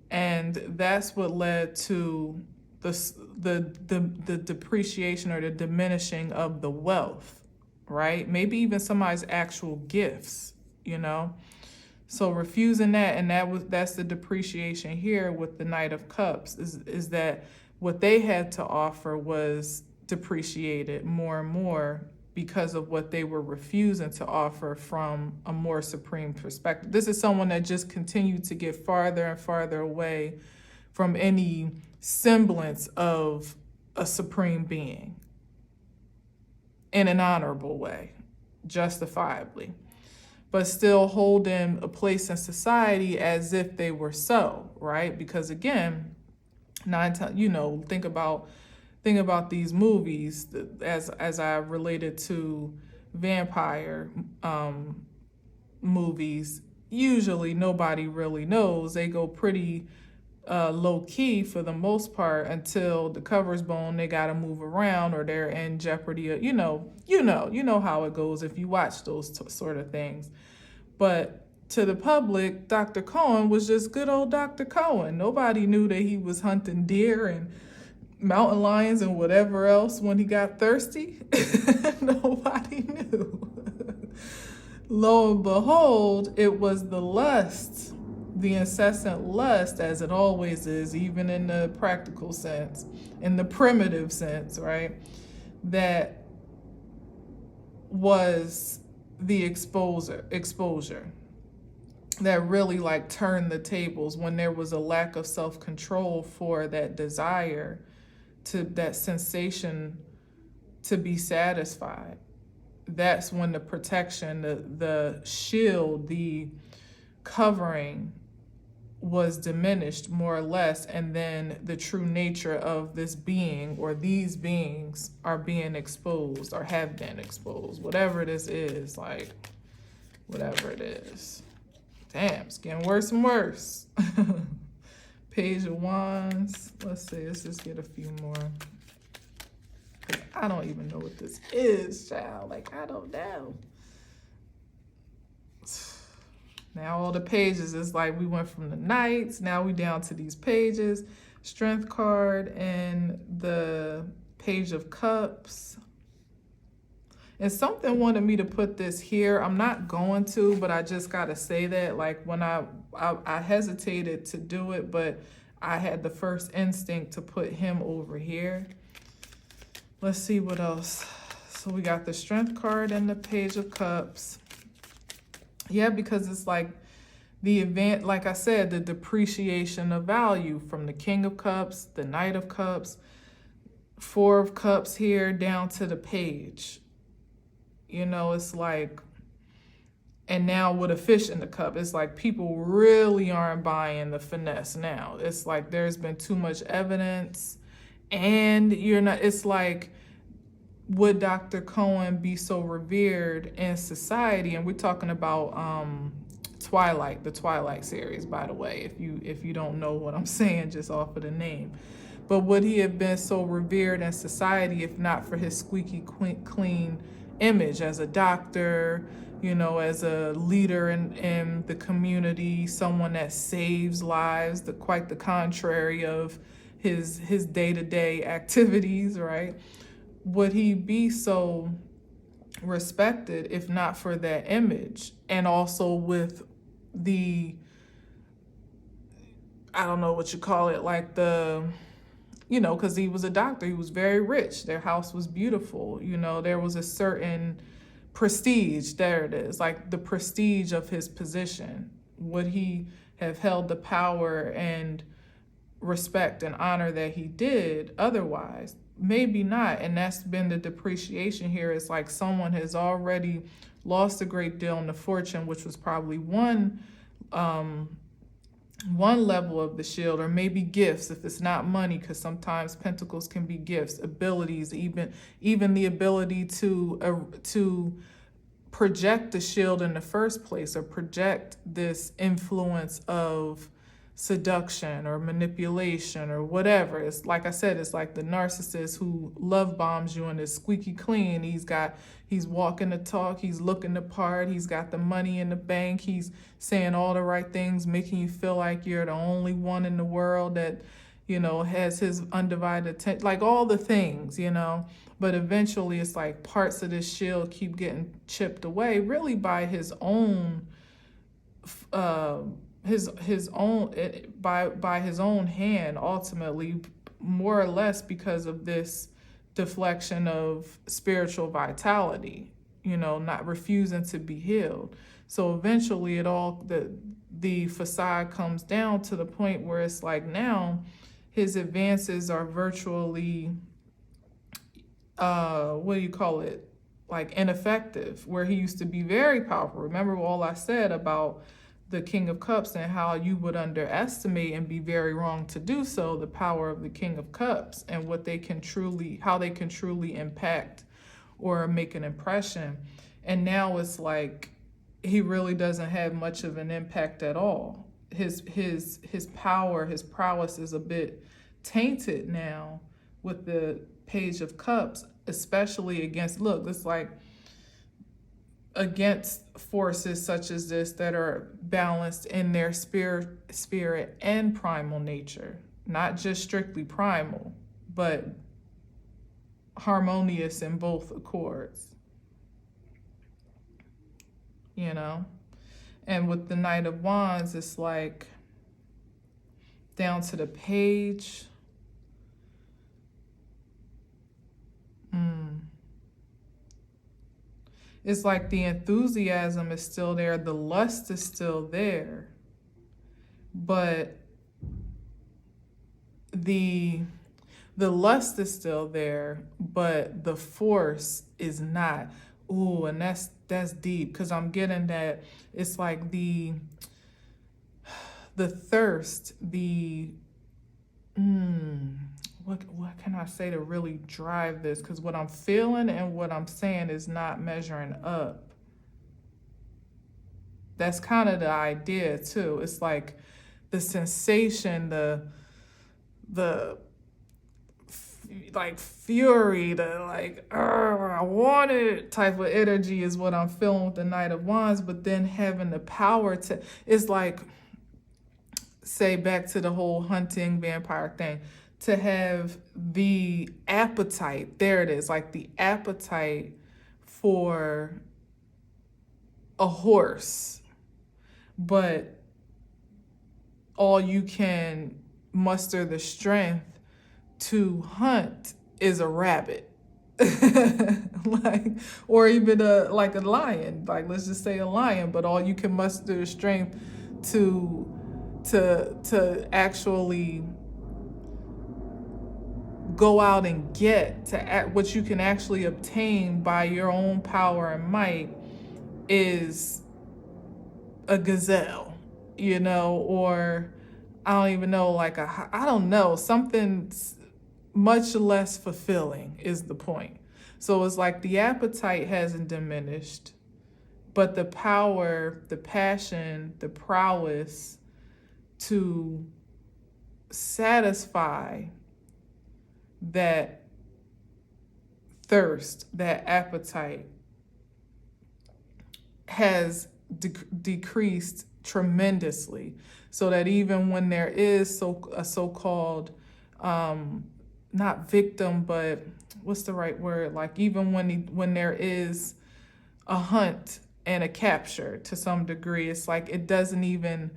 And that's what led to the depreciation or the diminishing of the wealth, right? Maybe even somebody's actual gifts, So refusing that, and that's the depreciation here with the Knight of Cups, is that what they had to offer was depreciated more and more because of what they were refusing to offer from a more supreme perspective. This is someone that just continued to get farther and farther away from any semblance of a supreme being in an honorable way, justifiably, but still holding a place in society as if they were so, right? Because again, think about thing about these movies, as I related to vampire movies, usually nobody really knows. They go pretty low key for the most part until the cover's blown. They got to move around or they're in jeopardy. You know how it goes if you watch those sort of things. But to the public, Dr. Cohen was just good old Dr. Cohen. Nobody knew that he was hunting deer and mountain lions and whatever else when he got thirsty. Nobody knew. Lo and behold, it was the lust, the incessant lust, as it always is, even in the practical sense, in the primitive sense, right? That was the exposure that really like turned the tables when there was a lack of self-control for that desire, to that sensation to be satisfied. That's when the protection, the shield, the covering was diminished more or less, and then the true nature of this being or these beings are being exposed or have been exposed. Whatever this is, like, whatever it is. Damn, it's getting worse and worse. Page of Wands. Let's see, let's just get a few more. I don't even know what this is, child. Like, I don't know. Now all the pages is like we went from the Knights, now we down to these pages. Strength card and the Page of Cups. And something wanted me to put this here. I'm not going to, but I just gotta say that. Like when I hesitated to do it, but I had the first instinct to put him over here. Let's see what else. So we got the Strength card and the Page of Cups. Yeah, because it's like the event, like I said, the depreciation of value from the King of Cups, the Knight of Cups, Four of Cups here down to the Page. You know, it's like, and now with a fish in the cup, it's like people really aren't buying the finesse now. It's like there's been too much evidence and you're not, it's like, would Dr. Cohen be so revered in society? And we're talking about Twilight, the Twilight series, by the way, if you don't know what I'm saying just off of the name. But would he have been so revered in society if not for his squeaky clean image as a doctor, you know, as a leader in the community, someone that saves lives, quite the contrary of his day-to-day activities, right? Would he be so respected if not for that image? And also with the, I don't know what you call it, like the, you know, because he was a doctor, he was very rich, their house was beautiful, you know, there was a certain prestige, there it is, like the prestige of his position. Would he have held the power and respect and honor that he did otherwise? Maybe not. And that's been the depreciation here. It's like someone has already lost a great deal in the fortune, which was probably one level of the shield, or maybe gifts if it's not money, because sometimes pentacles can be gifts, abilities, even the ability to project the shield in the first place, or project this influence of seduction or manipulation or whatever. It's like I said, it's like the narcissist who love bombs you and is squeaky clean. He's walking the talk, he's looking the part, he's got the money in the bank, he's saying all the right things, making you feel like you're the only one in the world that, you know, has his undivided attention, like all the things, you know. But eventually it's like parts of this shield keep getting chipped away, really by his own by his own hand, ultimately, more or less because of this deflection of spiritual vitality, you know, not refusing to be healed. So eventually the facade comes down to the point where it's like now his advances are virtually like ineffective, where he used to be very powerful. Remember all I said about the King of Cups and how you would underestimate and be very wrong to do so, the power of the King of Cups and what they can truly, how they can truly impact or make an impression. And now it's like he really doesn't have much of an impact at all. His power, his prowess is a bit tainted now with the Page of Cups, especially against, look, it's like against forces such as this that are balanced in their spirit and primal nature, not just strictly primal, but harmonious in both accords, you know? And with the Knight of Wands, it's like down to the page. It's like the enthusiasm is still there, the lust is still there, but the lust is still there, but the force is not. Ooh, and that's deep, because I'm getting that it's like the thirst, what can I say to really drive this? Because what I'm feeling and what I'm saying is not measuring up. That's kind of the idea too. It's like the sensation, the like fury, the like, I want it type of energy is what I'm feeling with the Knight of Wands. But then having the power to, it's like, say back to the whole hunting vampire thing, to have the appetite, there it is, like the appetite for a horse, but all you can muster the strength to hunt is a rabbit. Like, or even a lion, like let's just say a lion, but all you can muster the strength to actually go out and get, what you can actually obtain by your own power and might is a gazelle, you know, or I don't even know, like I don't know, something much less fulfilling is the point. So it's like the appetite hasn't diminished, but the power, the passion, the prowess to satisfy that thirst, that appetite has decreased tremendously, so that even when there is a so-called not victim, but what's the right word, like even when there is a hunt and a capture to some degree, it's like it doesn't even,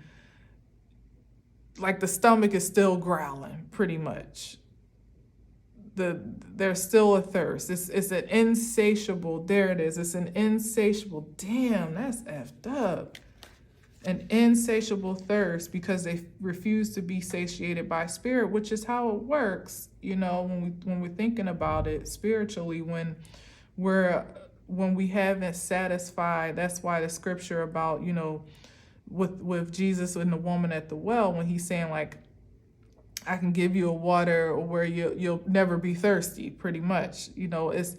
like the stomach is still growling pretty much. There's still a thirst. It's an insatiable, there it is. It's an insatiable, damn, that's effed up. An insatiable thirst, because they refuse to be satiated by spirit, which is how it works, you know, when we're thinking about it spiritually, when we haven't satisfied. That's why the scripture about, you know, with Jesus and the woman at the well, when he's saying like, I can give you a water where you'll never be thirsty, pretty much. You know, it's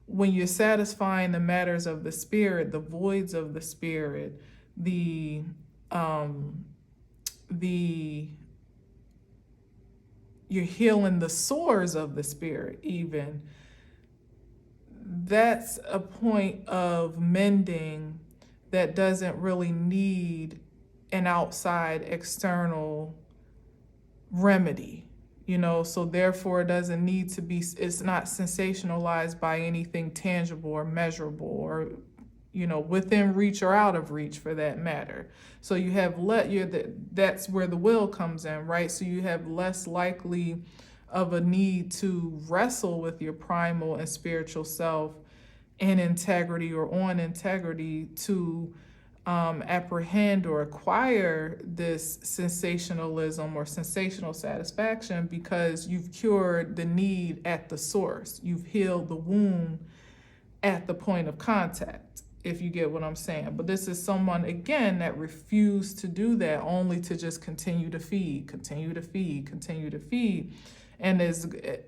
when you're satisfying the matters of the spirit, the voids of the spirit, you're healing the sores of the spirit even. That's a point of mending that doesn't really need an outside external remedy, you know, so therefore it doesn't need to be, it's not sensationalized by anything tangible or measurable or, you know, within reach or out of reach for that matter. So you have that's where the will comes in, right? So you have less likely of a need to wrestle with your primal and spiritual self in integrity or on integrity to apprehend or acquire this sensationalism or sensational satisfaction, because you've cured the need at the source. You've healed the wound at the point of contact. if you get what I'm saying. But this is someone, again, that refused to do that, only to just continue to feed, continue to feed, continue to feed. And as the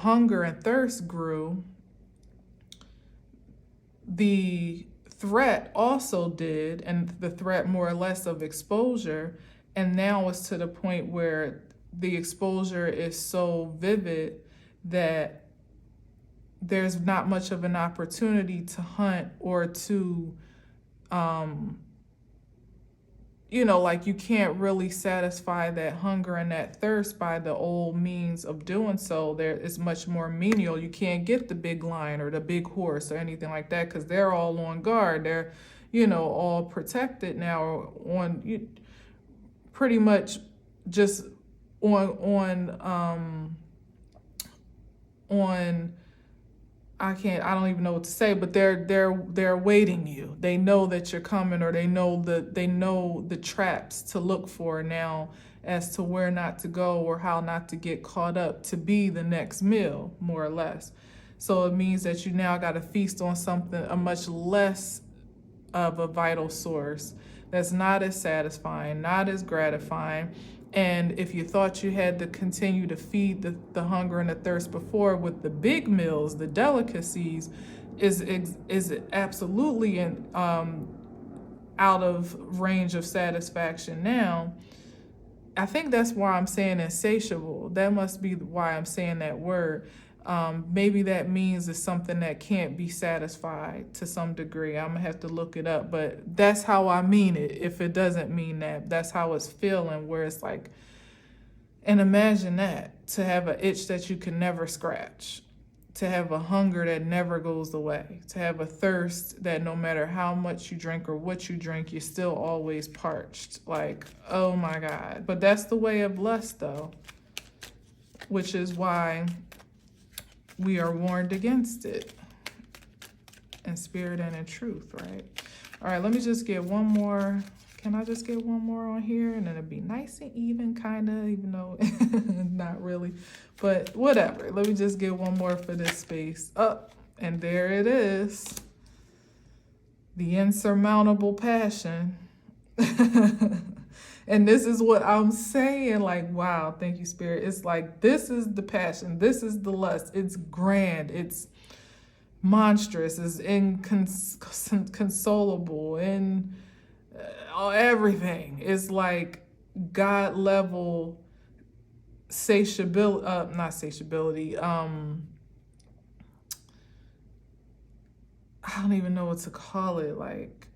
hunger and thirst grew, the threat also did, and the threat more or less of exposure. And now it's to the point where the exposure is so vivid that there's not much of an opportunity to hunt or to, like you can't really satisfy that hunger and that thirst by the old means of doing so. There is much more menial. You can't get the big lion or the big horse or anything like that because they're all on guard. They're, all protected now pretty much just on I don't even know what to say, but they're awaiting you. They know that you're coming, or they know the traps to look for now as to where not to go or how not to get caught up to be the next meal, more or less. So it means that you now got to feast on something, a much less of a vital source that's not as satisfying, not as gratifying. And if you thought you had to continue to feed the hunger and the thirst before with the big meals, the delicacies, is absolutely out of range of satisfaction now. I think that's why I'm saying insatiable. That must be why I'm saying that word. Maybe that means it's something that can't be satisfied to some degree. I'm gonna have to look it up, but that's how I mean it. If it doesn't mean that, that's how it's feeling, where it's like, and imagine that, to have an itch that you can never scratch, to have a hunger that never goes away, to have a thirst that no matter how much you drink or what you drink, you're still always parched. Like, oh my God. But that's the way of lust though, which is why we are warned against it in spirit and in truth, right? All right, let me just get one more. Can I just get one more on here? And then it'll be nice and even, kind of, even though not really, but whatever. Let me just get one more for this space. Up, and there it is. The insurmountable passion. And this is what I'm saying, like, wow, thank you, Spirit. It's like, this is the passion. This is the lust. It's grand. It's monstrous. It's inconsolable. And everything. It's like God level satiability, not satiability. I don't even know what to call it. Like,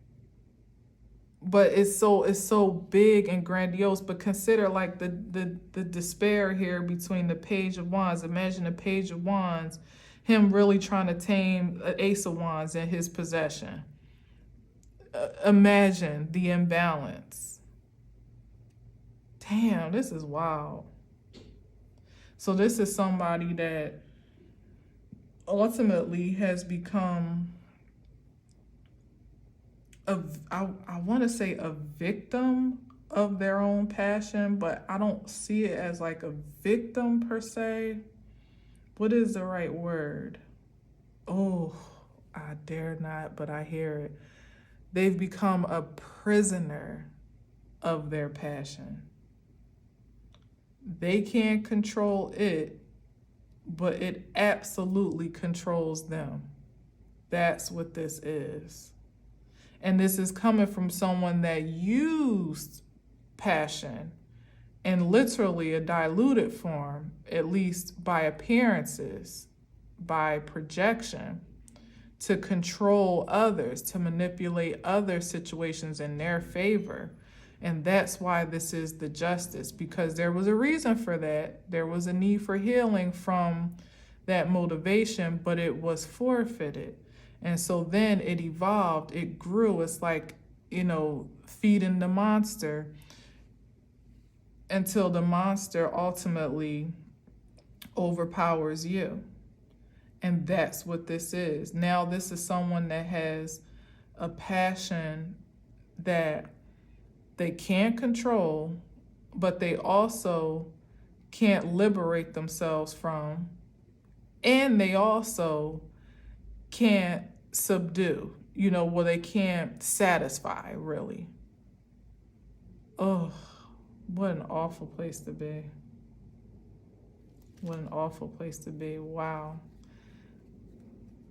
but it's so big and grandiose. But consider like the despair here between the Page of Wands. Imagine the Page of Wands, him really trying to tame an Ace of Wands in his possession. Imagine the imbalance. Damn, this is wild. So this is somebody that ultimately has become I want to say a victim of their own passion, but I don't see it as like a victim per se. What is the right word? Oh, I dare not, but I hear it. They've become a prisoner of their passion. They can't control it, but it absolutely controls them. That's what this is. And this is coming from someone that used passion in literally a diluted form, at least by appearances, by projection, to control others, to manipulate other situations in their favor. And that's why this is the justice, because there was a reason for that. There was a need for healing from that motivation, but it was forfeited. And so then it evolved, it grew. It's like, feeding the monster until the monster ultimately overpowers you. And that's what this is. Now this is someone that has a passion that they can't control, but they also can't liberate themselves from. And they also can't subdue, well, they can't satisfy, really. Oh, what an awful place to be. What an awful place to be. Wow.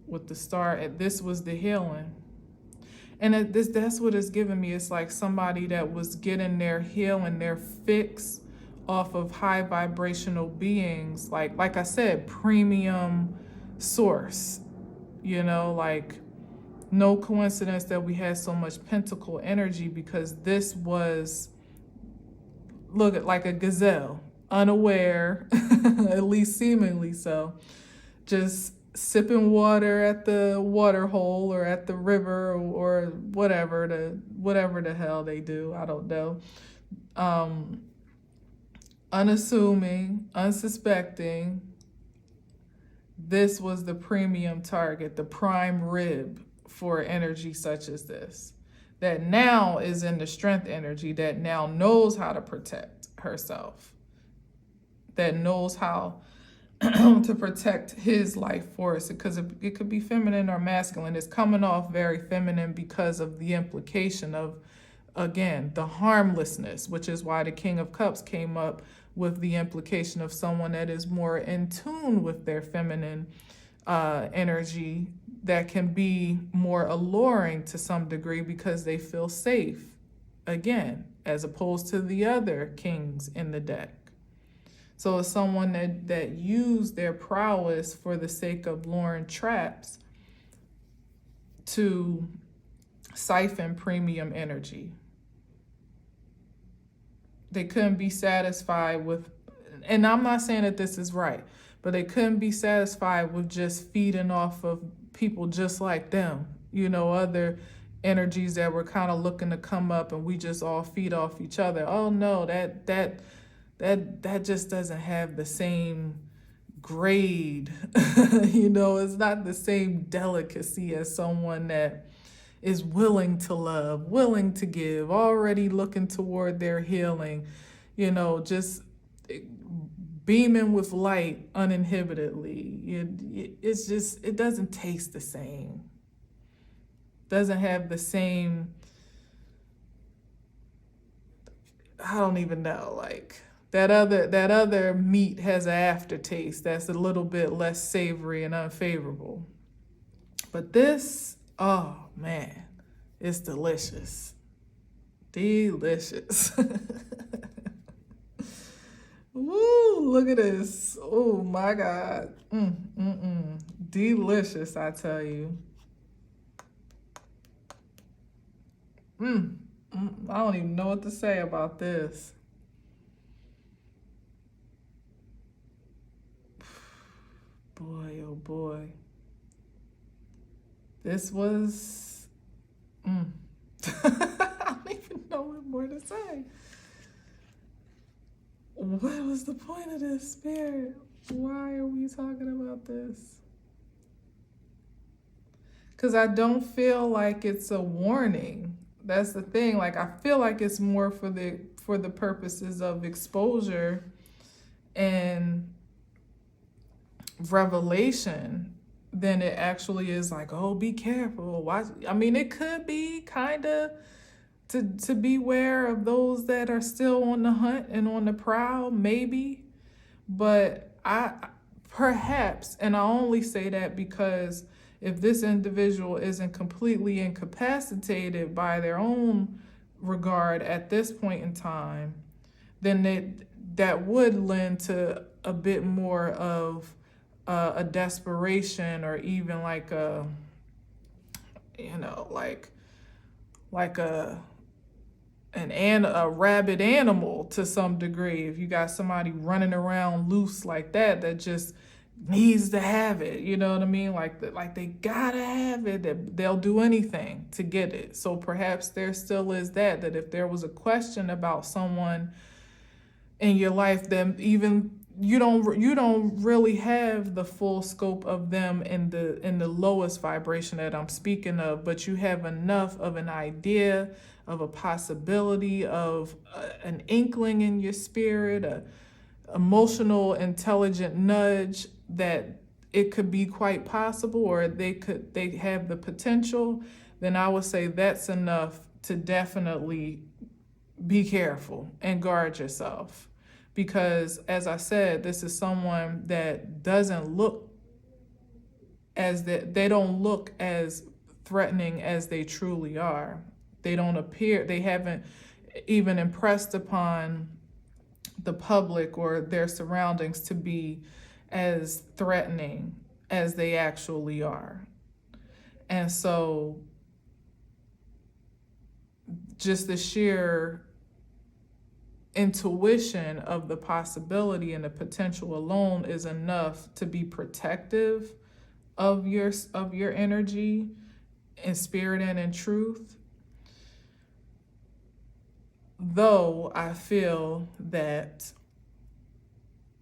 With the start, this was the healing. And that's what it's given me. It's like somebody that was getting their healing, their fix off of high vibrational beings. Like I said, premium source. Like no coincidence that we had so much pentacle energy, because this was, look at, like a gazelle, unaware, at least seemingly so, just sipping water at the water hole or at the river or whatever the hell they do. I don't know. Unassuming, unsuspecting. This was the premium target, the prime rib for energy such as this, that now is in the strength energy, that now knows how to protect herself, that knows how to protect his life force, because it could be feminine or masculine. It's coming off very feminine because of the implication of, again, the harmlessness, which is why the King of Cups came up with the implication of someone that is more in tune with their feminine energy, that can be more alluring to some degree because they feel safe, again, as opposed to the other kings in the deck. So it's someone that used their prowess for the sake of luring traps to siphon premium energy. They couldn't be satisfied with, and I'm not saying that this is right, but they couldn't be satisfied with just feeding off of people just like them, other energies that were kind of looking to come up, and we just all feed off each other. Oh no, that just doesn't have the same grade. It's not the same delicacy as someone that is willing to love, willing to give, already looking toward their healing, just beaming with light uninhibitedly. It doesn't taste the same. Doesn't have the same, I don't even know, like that other meat has an aftertaste that's a little bit less savory and unfavorable. But this, oh man, it's delicious. Delicious. Woo, look at this. Oh my God. Delicious, I tell you. I don't even know what to say about this. Boy, oh boy. This was, I don't even know what more to say. What was the point of this, Spirit? Why are we talking about this? Because I don't feel like it's a warning. That's the thing. Like, I feel like it's more for the purposes of exposure and revelation than it actually is like, oh, be careful. Watch. I mean, it could be kind of to beware of those that are still on the hunt and on the prowl, maybe. But perhaps, and I only say that because if this individual isn't completely incapacitated by their own regard at this point in time, then that would lend to a bit more of a desperation, or even like a, like a rabid animal to some degree. If you got somebody running around loose like that just needs to have it, you know what I mean? Like they gotta have it. They'll do anything to get it. So perhaps there still is that if there was a question about someone in your life, then even you don't really have the full scope of them in the lowest vibration that I'm speaking of, but you have enough of an idea, of a possibility, of an inkling in your spirit, a emotional intelligent nudge that it could be quite possible, or they have the potential, then I would say that's enough to definitely be careful and guard yourself. Because as I said, this is someone that doesn't look as that they don't look as threatening as they truly are. They don't appear, they haven't even impressed upon the public or their surroundings to be as threatening as they actually are. And so just the sheer intuition of the possibility and the potential alone is enough to be protective of your energy in spirit and in truth. Though I feel that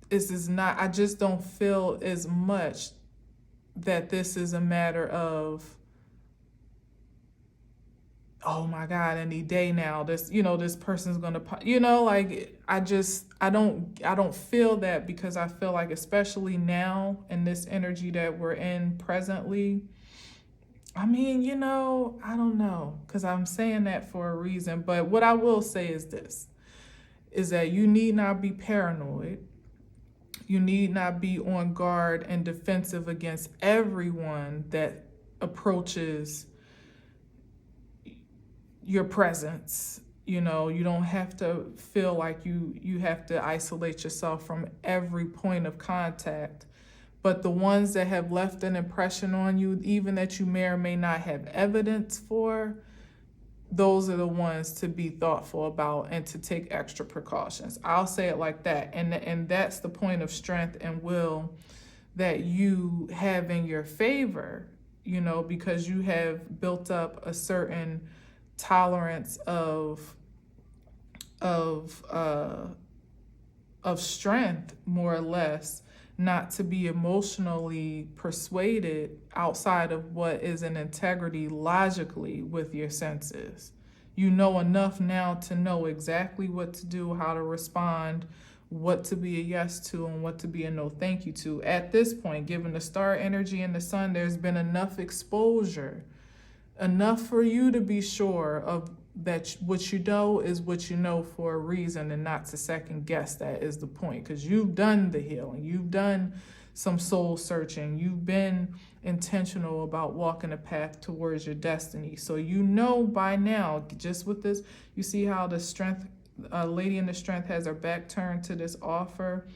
this is not, I just don't feel as much that this is a matter of, oh my God, any day now, this, this person's gonna, like, I don't feel that, because I feel like, especially now in this energy that we're in presently, I mean, I don't know, because I'm saying that for a reason. But what I will say is this, is that you need not be paranoid. You need not be on guard and defensive against everyone that approaches your presence. You don't have to feel like you have to isolate yourself from every point of contact. But the ones that have left an impression on you, even that you may or may not have evidence for, those are the ones to be thoughtful about and to take extra precautions. I'll say it like that. And that's the point of strength and will that you have in your favor, because you have built up a certain tolerance of strength, more or less, not to be emotionally persuaded outside of what is an integrity logically with your senses. You know enough now to know exactly what to do, how to respond, what to be a yes to and what to be a no thank you to. At this point, given the star energy and the sun, there's been enough exposure, enough for you to be sure of that what you know is what you know for a reason, and not to second guess. That is the point, because you've done the healing, you've done some soul searching, you've been intentional about walking a path towards your destiny. So by now, just with this, you see how the strength, lady in the strength has her back turned to this offer.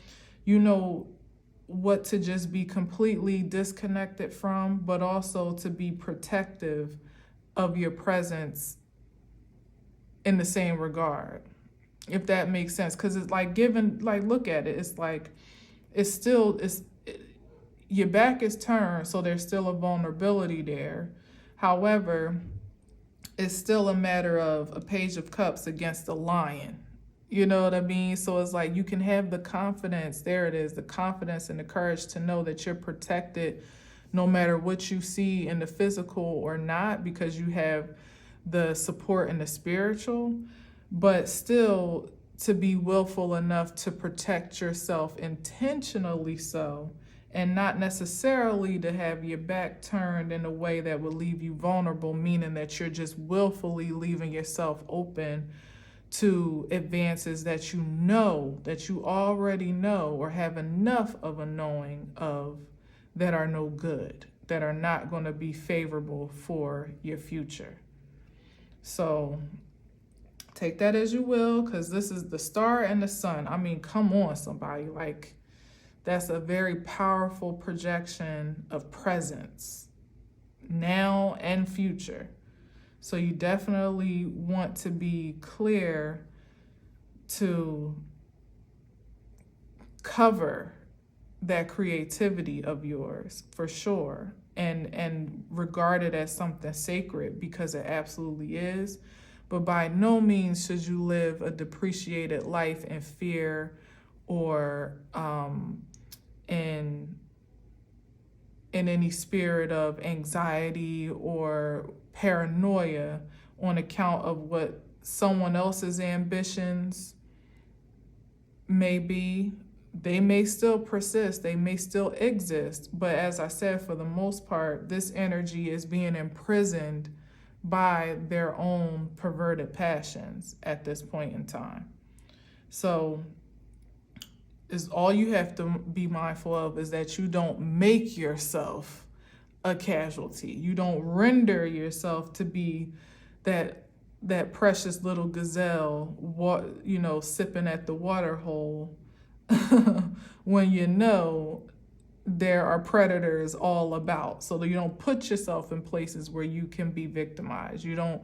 What to just be completely disconnected from, but also to be protective of your presence in the same regard, if that makes sense. Because it's like look at it, it's like your back is turned, so there's still a vulnerability there. However, it's still a matter of a page of cups against a lion. You know what I mean? So it's like you can have the confidence, there it is, the confidence and the courage to know that you're protected no matter what you see in the physical or not, because you have the support in the spiritual, but still to be willful enough to protect yourself intentionally so, and not necessarily to have your back turned in a way that would leave you vulnerable, meaning that you're just willfully leaving yourself open to advances that you already know or have enough of a knowing of, that are no good, that are not going to be favorable for your future. So take that as you will, because this is the star and the sun. I mean, come on, somebody. Like, that's a very powerful projection of presence, now and future. So you definitely want to be clear to cover that creativity of yours, for sure, and regard it as something sacred, because it absolutely is. But by no means should you live a depreciated life in fear or in any spirit of anxiety or paranoia on account of what someone else's ambitions may be. they may still persist, they may still exist, but as I said, for the most part, this energy is being imprisoned by their own perverted passions at this point in time. So is all you have to be mindful of is that you don't make yourself a casualty. You don't render yourself to be that precious little gazelle, sipping at the water hole when you know there are predators all about. So that you don't put yourself in places where you can be victimized. You don't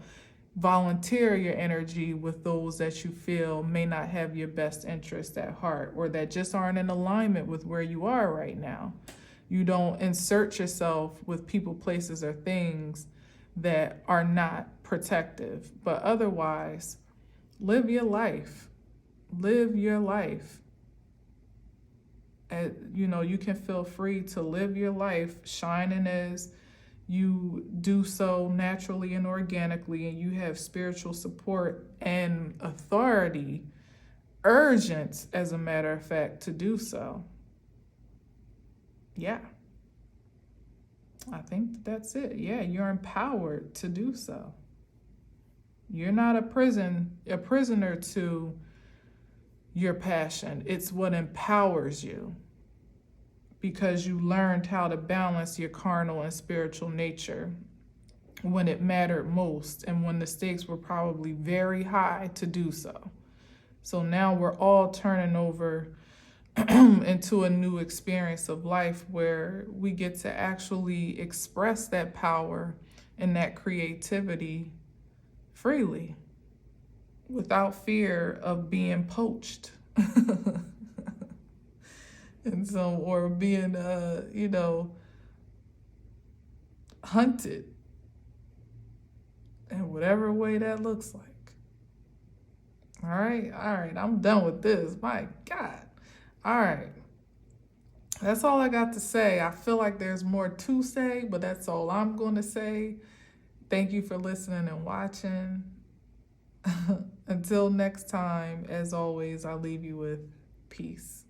volunteer your energy with those that you feel may not have your best interest at heart, or that just aren't in alignment with where you are right now. You don't insert yourself with people, places, or things that are not protective. But otherwise, live your life. Live your life. You can feel free to live your life shining as you do so naturally and organically, and you have spiritual support and authority, urgent, as a matter of fact, to do so. Yeah. I think that's it. Yeah, you're empowered to do so. You're not a prisoner to your passion. It's what empowers you, because you learned how to balance your carnal and spiritual nature when it mattered most and when the stakes were probably very high to do so. So now we're all turning over into a new experience of life where we get to actually express that power and that creativity freely without fear of being poached. And so, or being, hunted in whatever way that looks like. All right, I'm done with this. My God. All right. That's all I got to say. I feel like there's more to say, but that's all I'm going to say. Thank you for listening and watching. Until next time, as always, I'll leave you with peace.